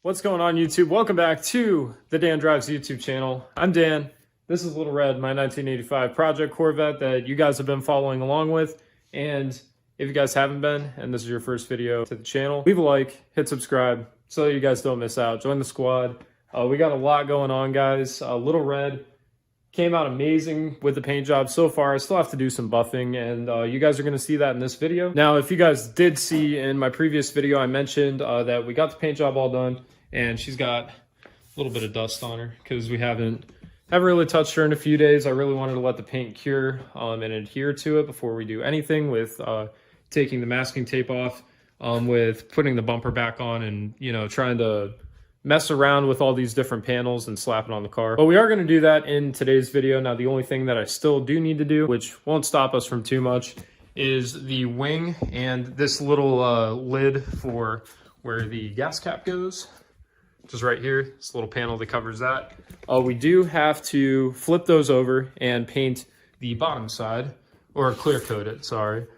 What's going on, YouTube? Welcome back to the Dan Drives YouTube channel. I'm Dan. This is Little Red, my 1985 Project Corvette that you guys have been following along with. And if you guys haven't been, and this is your first video to the channel, leave a like, hit subscribe so that you guys don't miss out. Join the squad. We got a lot going on, guys. Little Red came out amazing with the paint job so far. I still have to do some buffing, and you guys are going to see that in this video. Now, if you guys did see in my previous video, I mentioned that we got the paint job all done, and she's got a little bit of dust on her because we haven't really touched her in a few days. I really wanted to let the paint cure and adhere to it before we do anything with taking the masking tape off, with putting the bumper back on, and, you know, trying to mess around with all these different panels and slap it on the car. But we are going to do that in today's video. Now, the only thing that I still do need to do, which won't stop us from too much, is the wing and this little lid for where the gas cap goes, just right here, this little panel that covers that. We do have to flip those over and paint the bottom side, or clear coat it, sorry,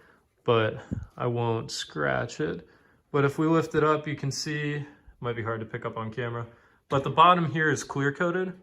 but I won't scratch it. But if we lift it up, you can see, might be hard to pick up on camera, but the bottom here is clear coated.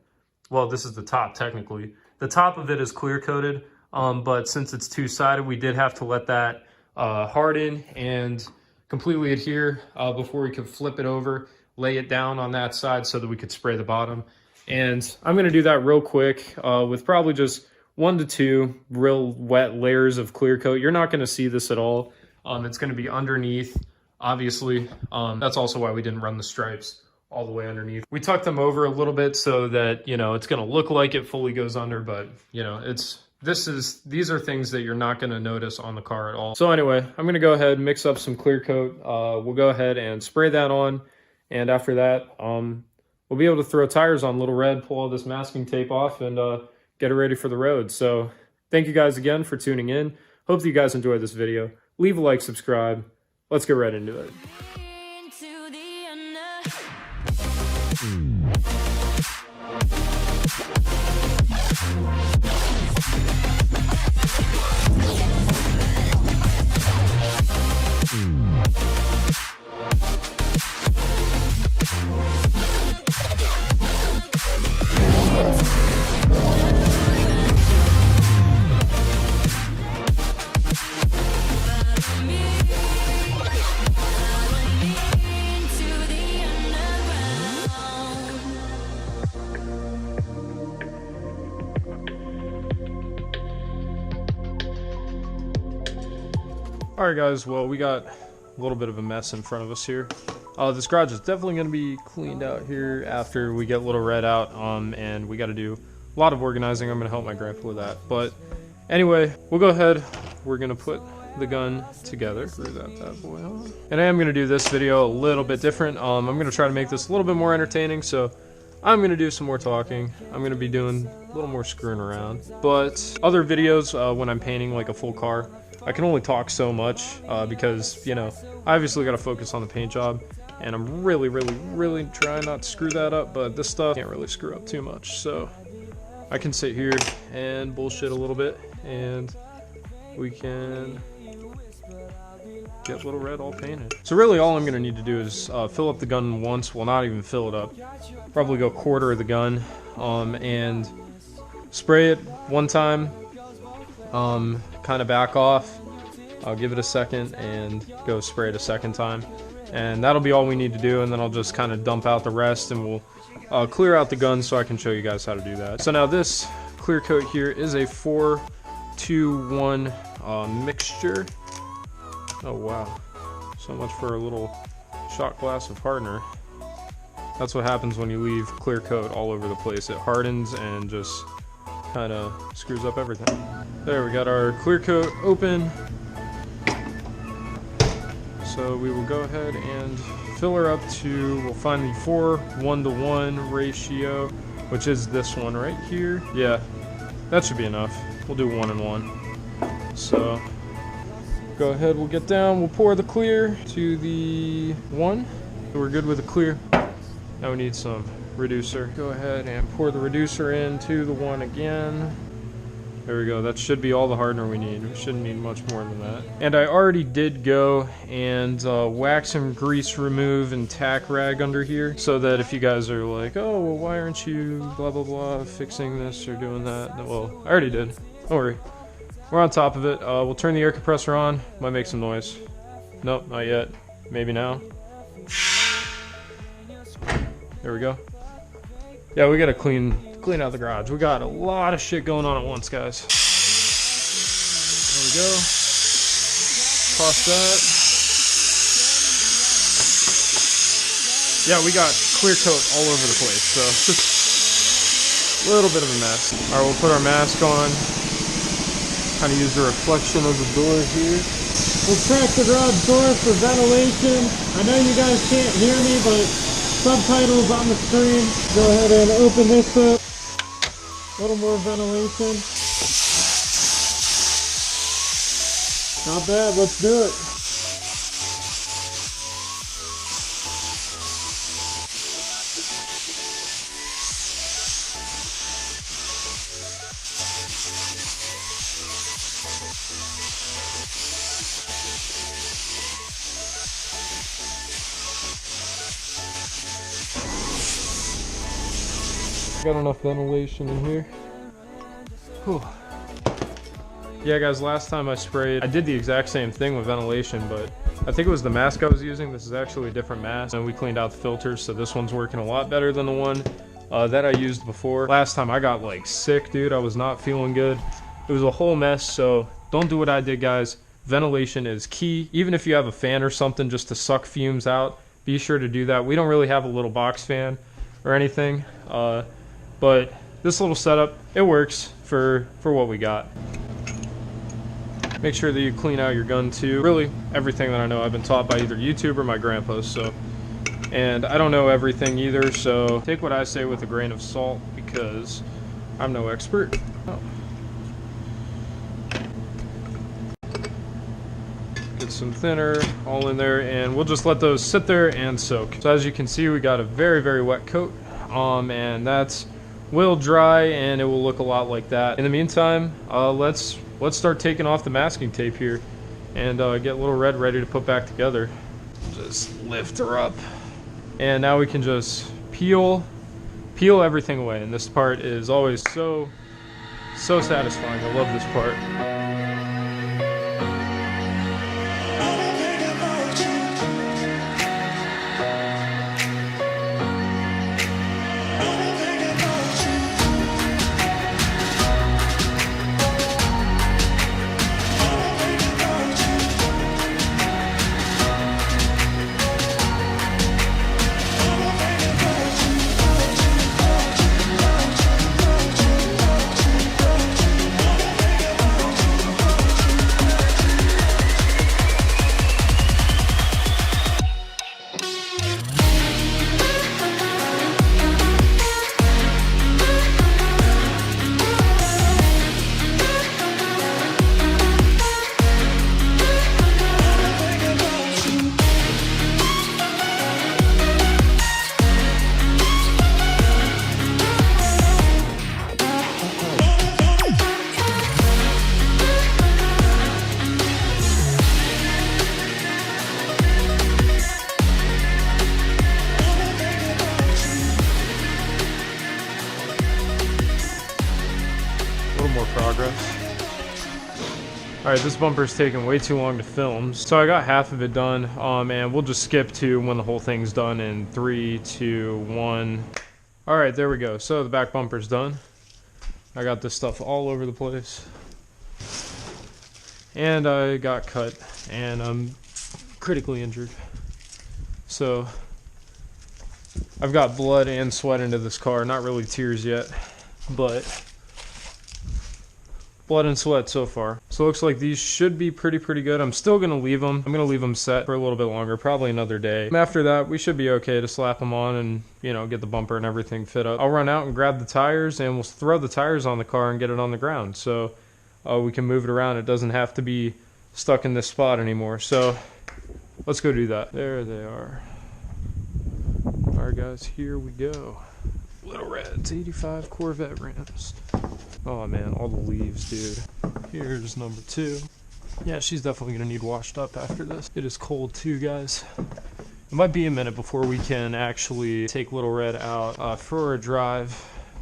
Well, this is the top technically. The top of it is clear coated, but since it's two-sided, we did have to let that harden and completely adhere before we could flip it over, lay it down on that side so that we could spray the bottom. And I'm gonna do that real quick with probably just 1 to 2 real wet layers of clear coat. You're not gonna see this at all. It's gonna be underneath, obviously. That's also why we didn't run the stripes all the way underneath. We tucked them over a little bit so that, you know, it's gonna look like it fully goes under, but, you know, these are things that you're not gonna notice on the car at all. So anyway, I'm gonna go ahead and mix up some clear coat. We'll go ahead and spray that on. And after that, we'll be able to throw tires on Little Red, pull all this masking tape off, and get it ready for the road. So thank you guys again for tuning in. Hope that you guys enjoyed this video. Leave a like, subscribe. Let's get right into it. Alright guys, well, we got a little bit of a mess in front of us here. This garage is definitely going to be cleaned out here after we get Little Red out, and we got to do a lot of organizing. I'm going to help my grandpa with that. But anyway, we'll go ahead. We're going to put the gun together. Screw that bad boy on. And I am going to do this video a little bit different. I'm going to try to make this a little bit more entertaining, so I'm going to do some more talking. I'm going to be doing a little more screwing around. But other videos, when I'm painting like a full car, I can only talk so much because, you know, I obviously got to focus on the paint job, and I'm really trying not to screw that up, but this stuff can't really screw up too much. So I can sit here and bullshit a little bit, and we can get Little Red all painted. So really all I'm going to need to do is fill up the gun once, well, not even fill it up, probably go quarter of the gun, and spray it one time, kind of back off. I'll give it a second and go spray it a second time, and that'll be all we need to do. And then I'll just kind of dump out the rest, and we'll clear out the gun so I can show you guys how to do that. So now this clear coat here is a 4-2-1 mixture. Oh wow, so much for a little shot glass of hardener. That's what happens when you leave clear coat all over the place. It hardens and just kind of screws up everything. There, we got our clear coat open. So we will go ahead and fill her up to, we'll find the 4:1 ratio, which is this one right here. Yeah, that should be enough. We'll do 1 and 1. So go ahead, we'll get down, we'll pour the clear to the 1. So we're good with the clear. Now we need some reducer. Go ahead and pour the reducer into the 1 again. There we go. That should be all the hardener we need. We shouldn't need much more than that. And I already did go and wax and grease remove and tack rag under here, so that if you guys are like, oh, well, why aren't you blah, blah, blah, fixing this or doing that? Well, I already did. Don't worry. We're on top of it. We'll turn the air compressor on. Might make some noise. Nope, not yet. Maybe now. There we go. Yeah, we gotta clean out the garage. We got a lot of shit going on at once, guys. There we go. Toss that. Yeah, we got clear coat all over the place, so just a little bit of a mess. All right, we'll put our mask on. Kind of use the reflection of the door here. We'll crack the garage door for ventilation. I know you guys can't hear me, but subtitles on the screen. Go ahead and open this up. A little more ventilation. Not bad, let's do it. Got enough ventilation in here. Whew. Yeah guys, last time I sprayed, I did the exact same thing with ventilation, but I think it was the mask I was using. This is actually a different mask, and we cleaned out the filters, so this one's working a lot better than the one that I used before. Last time I got like sick, dude. I was not feeling good. It was a whole mess, so don't do what I did, guys. Ventilation is key. Even if you have a fan or something just to suck fumes out, be sure to do that. We don't really have a little box fan or anything, but this little setup, it works for what we got. Make sure that you clean out your gun too. Really, everything that I know I've been taught by either YouTube or my grandpa, so. And I don't know everything either, so take what I say with a grain of salt because I'm no expert. Oh. Get some thinner all in there, and we'll just let those sit there and soak. So as you can see, we got a very, very wet coat, and that's will dry and it will look a lot like that. In the meantime, let's start taking off the masking tape here and get Little Red ready to put back together. Just lift her up, and now we can just peel everything away, and this part is always so satisfying. I love this part. Alright, this bumper's taking way too long to film, so I got half of it done, and we'll just skip to when the whole thing's done in 3, 2, 1. Alright, there we go. So the back bumper's done. I got this stuff all over the place. And I got cut, and I'm critically injured. So I've got blood and sweat into this car. Not really tears yet, but blood and sweat so far. So it looks like these should be pretty good. I'm still gonna leave them. I'm gonna leave them set for a little bit longer, probably another day. After that, we should be okay to slap them on and, you know, get the bumper and everything fit up. I'll run out and grab the tires, and we'll throw the tires on the car and get it on the ground. So we can move it around. It doesn't have to be stuck in this spot anymore. So let's go do that. There they are. All right, guys, here we go. Little Red's 85 Corvette rims. Oh man, all the leaves, dude. Here's number 2. Yeah, she's definitely gonna need washed up after this. It is cold too, guys. It might be a minute before we can actually take Little Red out for a drive,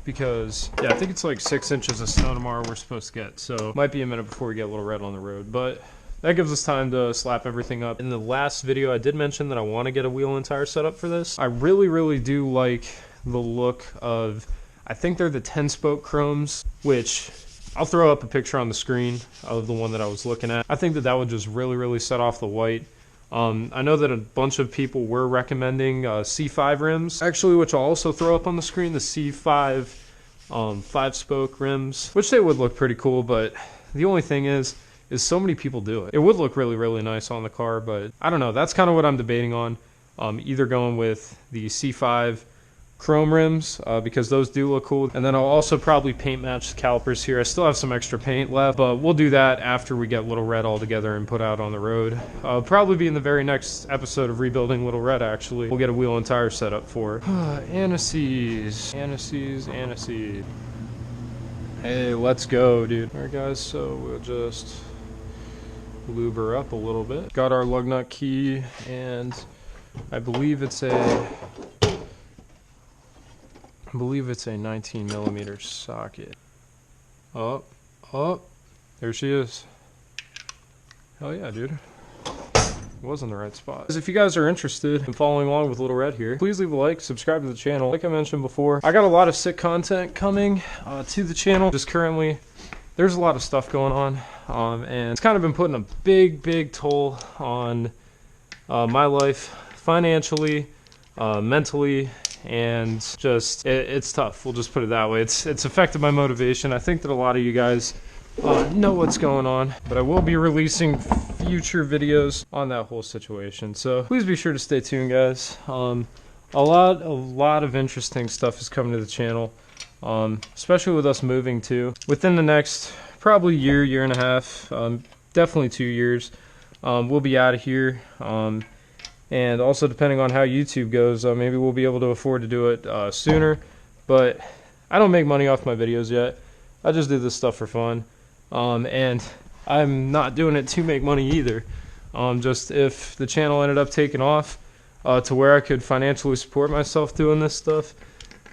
because yeah, I think it's like 6 inches of snow tomorrow we're supposed to get, so might be a minute before we get Little Red on the road, but that gives us time to slap everything up. In the last video, I did mention that I want to get a wheel and tire setup for this. I really do like the look of, I think they're the 10-spoke chromes, which I'll throw up a picture on the screen of the one that I was looking at. I think that would just really set off the white. I know that a bunch of people were recommending C5 rims, actually, which I'll also throw up on the screen, the C5 5-spoke rims, which they would look pretty cool, but the only thing is so many people do it. It would look really nice on the car, but I don't know. That's kind of what I'm debating on. Either going with the C5 chrome rims, because those do look cool, and then I'll also probably paint match the calipers here. I still have some extra paint left, but we'll do that after we get Little Red all together and put out on the road. Probably be in the very next episode of Rebuilding Little Red, actually. We'll get a wheel and tire set up for it. Aniseed. Hey, let's go, dude. Alright guys, so we'll just lube her up a little bit. Got our lug nut key, and I believe it's a 19mm socket. Oh, there she is. Hell yeah, dude. It was in the right spot. If you guys are interested in following along with Little Red here, please leave a like, subscribe to the channel. Like I mentioned before, I got a lot of sick content coming to the channel. Just currently, there's a lot of stuff going on, and it's kind of been putting a big toll on my life, financially, mentally, and just it's tough. We'll just put it that way. It's affected my motivation. I think that a lot of you guys know what's going on, but I will be releasing future videos on that whole situation, so please be sure to stay tuned, guys. A lot of interesting stuff is coming to the channel, especially with us moving too. Within the next probably year and a half, definitely 2 years, we'll be out of here. And also, depending on how YouTube goes, maybe we'll be able to afford to do it sooner. But I don't make money off my videos yet. I just do this stuff for fun. And I'm not doing it to make money either. Just if the channel ended up taking off to where I could financially support myself doing this stuff,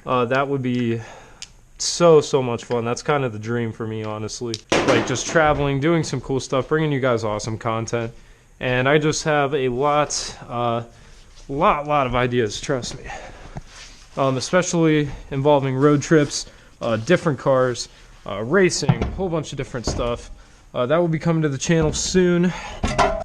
that would be so much fun. That's kind of the dream for me, honestly. Like, just traveling, doing some cool stuff, bringing you guys awesome content. And I just have a lot of ideas, trust me. Especially involving road trips, different cars, racing, a whole bunch of different stuff. That will be coming to the channel soon.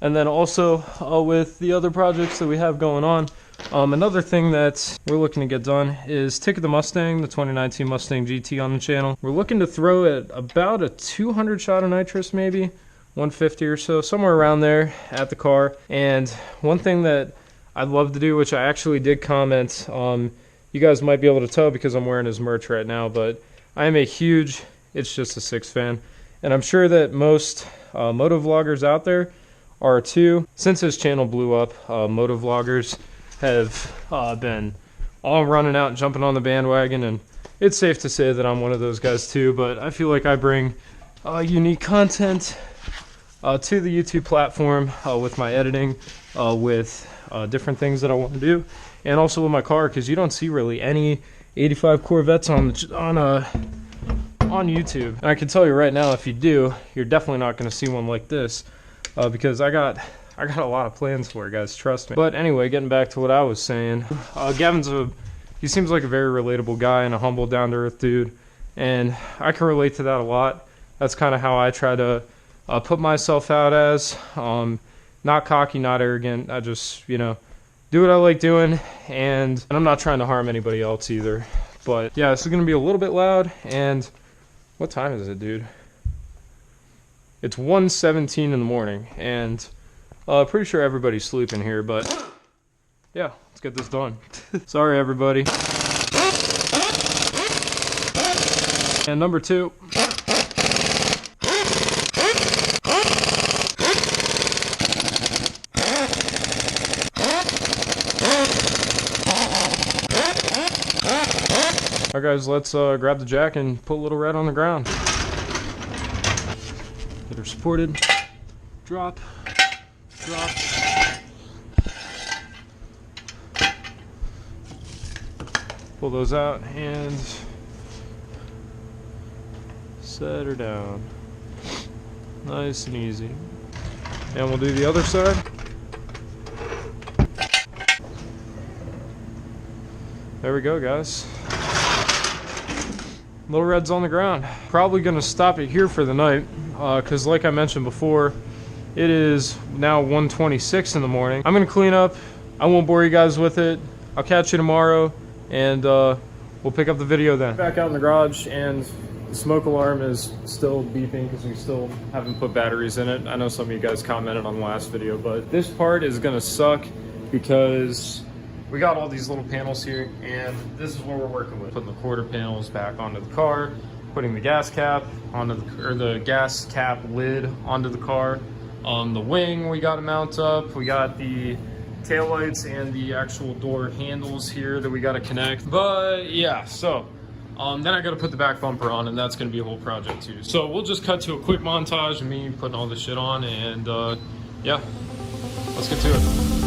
And then also with the other projects that we have going on, another thing that we're looking to get done is Ticket the Mustang, the 2019 Mustang GT on the channel. We're looking to throw it about a 200 shot of nitrous, maybe 150 or so, somewhere around there at the car. And one thing that I'd love to do, which I actually did comment, you guys might be able to tell because I'm wearing his merch right now, but I am a huge It's Just a Six fan, and I'm sure that most moto vloggers out there are too. Since his channel blew up, moto vloggers have been all running out and jumping on the bandwagon, and it's safe to say that I'm one of those guys too, but I feel like I bring unique content to the YouTube platform with my editing, with different things that I want to do, and also with my car, because you don't see really any 85 Corvettes on YouTube. And I can tell you right now, if you do, you're definitely not going to see one like this, because I got a lot of plans for it, guys, trust me. But anyway, getting back to what I was saying, Gavin's he seems like a very relatable guy and a humble, down-to-earth dude, and I can relate to that a lot. That's kind of how I try to put myself out as, not cocky, not arrogant. I just, do what I like doing, and I'm not trying to harm anybody else either. But yeah, this is going to be a little bit loud, and what time is it, dude? It's 1:17 in the morning, and pretty sure everybody's sleeping here, but yeah, let's get this done. Sorry, everybody. And number 2. Alright guys, let's grab the jack and put Little Red on the ground. They're supported. Drop, drop. Pull those out and set her down. Nice and easy. And we'll do the other side. There we go, guys. Little Red's on the ground. Probably gonna stop it here for the night, because like I mentioned before, it is now 1:26 in the morning. I'm gonna clean up. I won't bore you guys with it. I'll catch you tomorrow, and we'll pick up the video then. Back out in the garage, and the smoke alarm is still beeping because we still haven't put batteries in it. I know some of you guys commented on the last video, but this part is gonna suck because we got all these little panels here, and this is what we're working with. Putting the quarter panels back onto the car, putting the gas cap onto the gas cap lid onto the car. On the wing, we got to mount up. We got the taillights and the actual door handles here that we got to connect. But yeah, so then I got to put the back bumper on, and that's going to be a whole project too. So we'll just cut to a quick montage of me putting all this shit on, and yeah, let's get to it.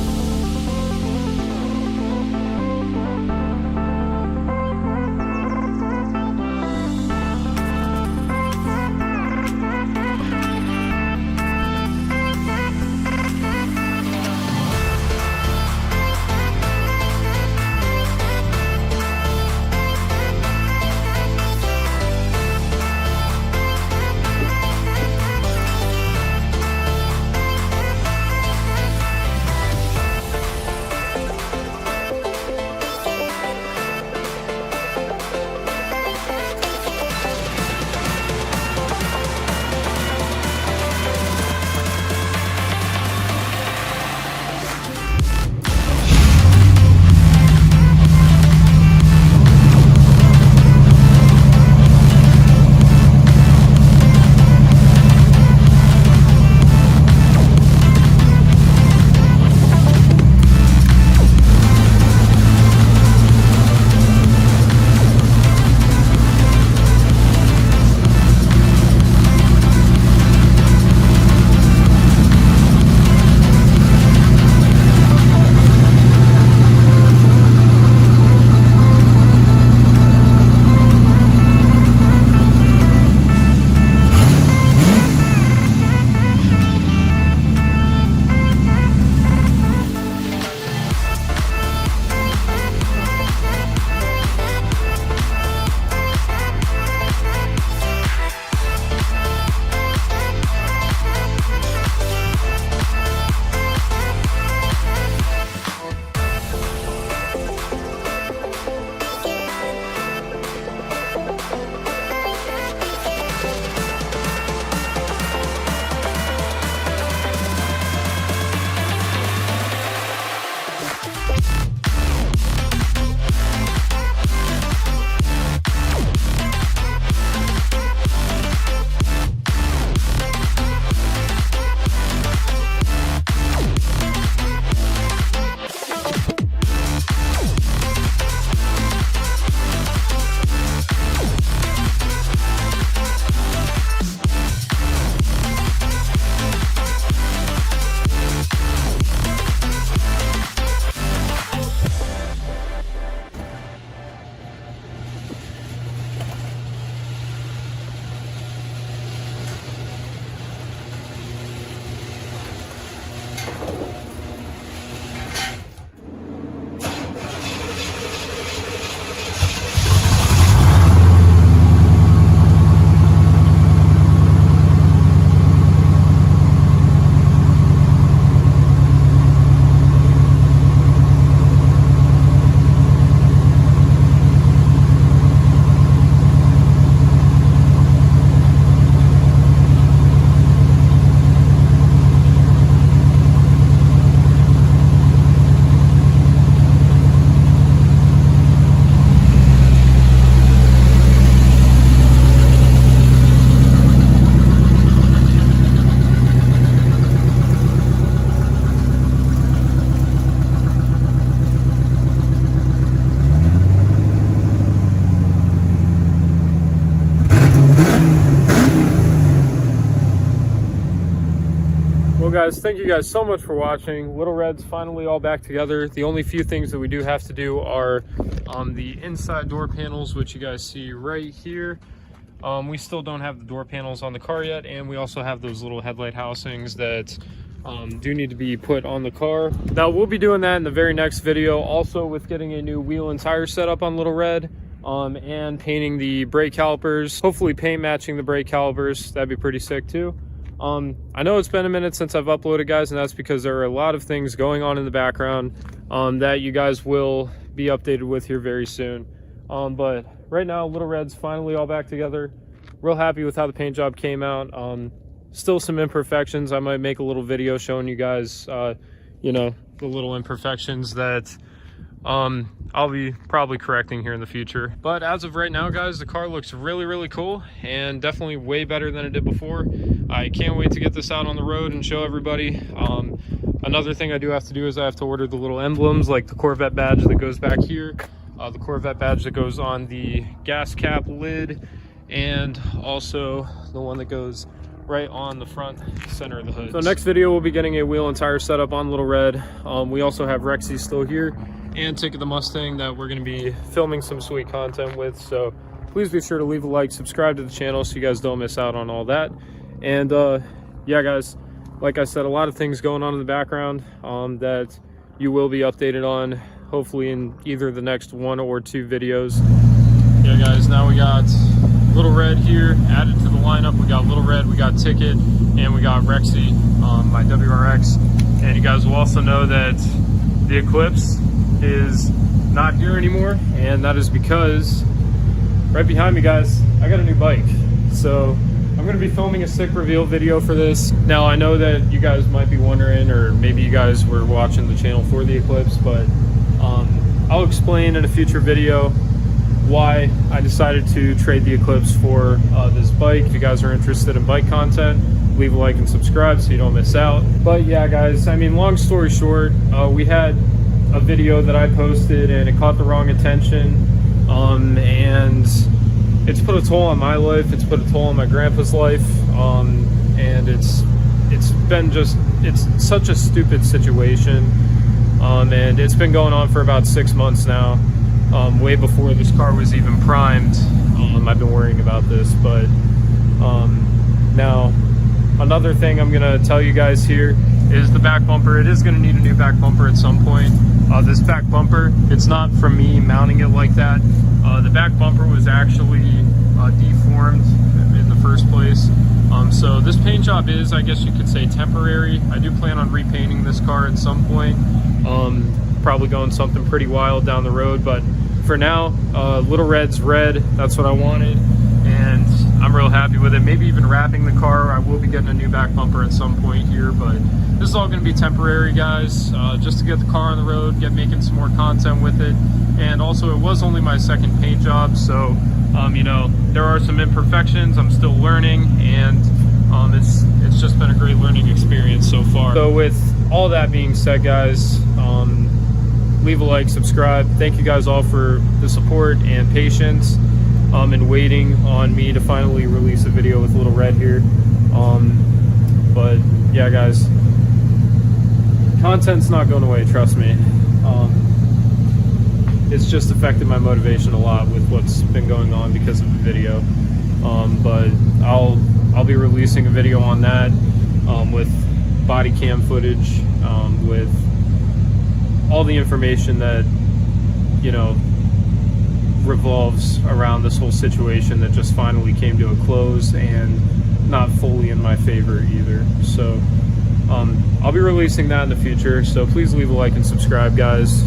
Well guys, thank you guys so much for watching. Little Red's finally all back together. The only few things that we do have to do are the inside door panels, which you guys see right here. We still don't have the door panels on the car yet, and we also have those little headlight housings that do need to be put on the car. Now we'll be doing that in the very next video, also with getting a new wheel and tire setup on Little Red, and painting the brake calipers, hopefully paint matching the brake calipers. That'd be pretty sick too. I know it's been a minute since I've uploaded, guys, and that's because there are a lot of things going on in the background that you guys will be updated with here very soon. But right now, Little Red's finally all back together. Real happy with how the paint job came out. Still some imperfections. I might make a little video showing you guys, you know, the little imperfections that I'll be probably correcting here in the future. But as of right now, guys, the car looks really, really cool and definitely way better than it did before. I can't wait to get this out on the road and show everybody. Another thing I do have to do is I have to order the little emblems, like the Corvette badge that goes back here, the Corvette badge that goes on the gas cap lid, and also the one that goes right on the front center of the hood. So next video, we'll be getting a wheel and tire setup on Little Red. We also have Rexy still here, and Ticket the Mustang that we're going to be filming some sweet content with. So please be sure to leave a like, subscribe to the channel so you guys don't miss out on all that. And yeah, guys, like I said, a lot of things going on in the background that you will be updated on, hopefully in either the next 1 or 2 videos. Yeah, guys, now we got Little Red here added to the lineup. We got Little Red, we got Ticket, and we got Rexy, my WRX. And you guys will also know that the Eclipse is not here anymore, and that is because right behind me, guys, I got a new bike. So I'm going to be filming a sick reveal video for this. Now I know that you guys might be wondering, or maybe you guys were watching the channel for the Eclipse, but I'll explain in a future video why I decided to trade the Eclipse for this bike. If you guys are interested in bike content, leave a like and subscribe so you don't miss out. But yeah, guys, I mean, long story short, we had a video that I posted and it caught the wrong attention, and it's put a toll on my life, it's put a toll on my grandpa's life, and it's such a stupid situation, and it's been going on for about 6 months now. Way before this car was even primed, I've been worrying about this. But now another thing I'm gonna tell you guys here is the back bumper. It is gonna need a new back bumper at some point. This back bumper, it's not from me mounting it like that. The back bumper was actually deformed in the first place. So this paint job is, I guess you could say, temporary. I do plan on repainting this car at some point. Probably going something pretty wild down the road, but for now, Little Red's red. That's what I wanted, and I'm real happy with it. Maybe even wrapping the car. I will be getting a new back bumper at some point here, but this is all going to be temporary, guys, just to get the car on the road, get making some more content with it. And also, it was only my second paint job, so you know, there are some imperfections. I'm still learning, and it's just been a great learning experience so far. So with all that being said, guys, leave a like, subscribe. Thank you guys all for the support and patience and waiting on me to finally release a video with Little Red here. But yeah, guys, content's not going away, trust me. It's just affected my motivation a lot with what's been going on because of the video. But I'll be releasing a video on that with body cam footage, with all the information that, you know, revolves around this whole situation that just finally came to a close, and not fully in my favor either. So I'll be releasing that in the future, so please leave a like and subscribe, guys.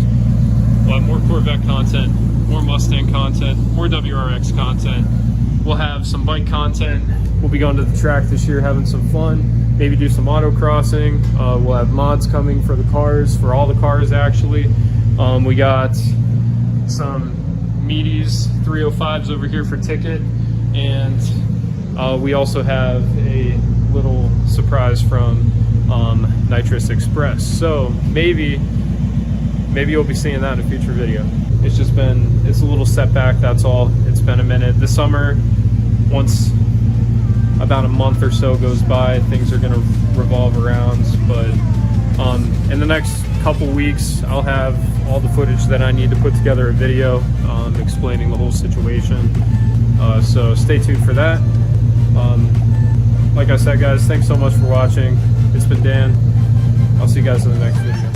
We'll have more Corvette content, more Mustang content, more WRX content. We'll have some bike content. We'll be going to the track this year, having some fun. Maybe do some autocrossing. We'll have mods coming for the cars, for all the cars actually. We got some meaties 305s over here for Ticket, and we also have a little surprise from Nitrous Express. So maybe you'll be seeing that in a future video. It's a little setback, that's all. It's been a minute. This summer, once about a month or so goes by, things are going to revolve around. But in the next couple weeks, I'll have all the footage that I need to put together a video explaining the whole situation. So stay tuned for that. Like I said, guys, thanks so much for watching. It's been Dan. I'll see you guys in the next video.